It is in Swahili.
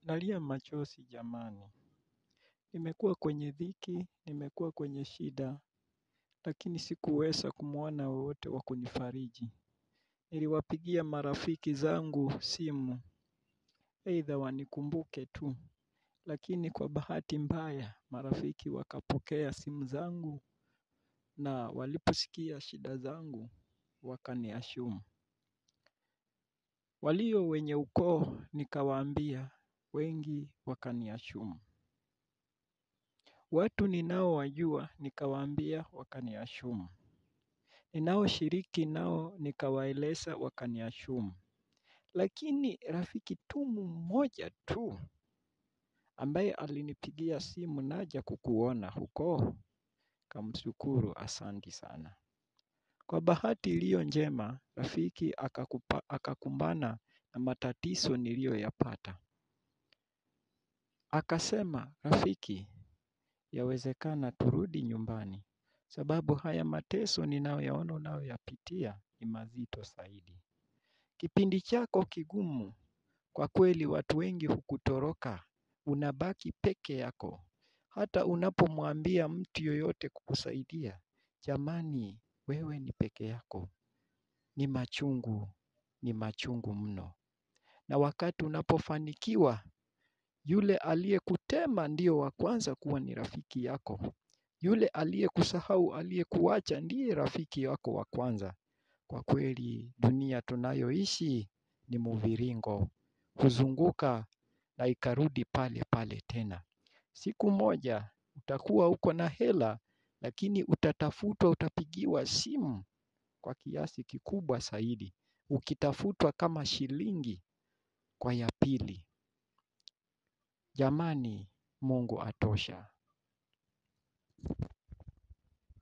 Nalia machozi jamani. Nimekuwa kwenye dhiki, nimekuwa kwenye shida, lakini sikuweza kumwona wowote wa kunifariji. Niliwapigia marafiki zangu simu, aidha wanikumbuke tu, lakini kwa bahati mbaya marafiki wakapokea simu zangu na waliposikia shida zangu wakaniashumu. Walio wenye ukoo nikawaambia, wengi wakaniashumu. Watu ninaowajua nikawaambia wakaniashumu. Ninaoshiriki nao nikawaeleza wakaniashumu. Lakini rafiki tu mmoja tu ambaye alinipigia simu, naja kukuona huko, nikamshukuru asanti sana. Kwa bahati iliyo njema, rafiki akakumbana na matatizo niliyoyapata. Akasema, rafiki, yawezekana turudi nyumbani, sababu haya mateso ninayoyaona unayoyapitia ni mazito zaidi. Kipindi chako kigumu, kwa kweli watu wengi hukutoroka, unabaki peke yako. Hata unapomwambia mtu yoyote kukusaidia, jamani wewe ni peke yako. Ni machungu mno. Na wakati unapofanikiwa, yule aliyekutema ndio wa kwanza kuwa ni rafiki yako. Yule aliyekusahau, aliyekuacha ndiye rafiki yako wa kwanza. Kwa kweli dunia tunayoishi ni mviringo. Huzunguka na ikarudi pale pale tena. Siku moja utakuwa uko na hela, lakini utatafutwa, utapigiwa simu kwa kiasi kikubwa zaidi. Ukitafutwa kama shilingi kwa ya pili. Jamani, Mungu atosha.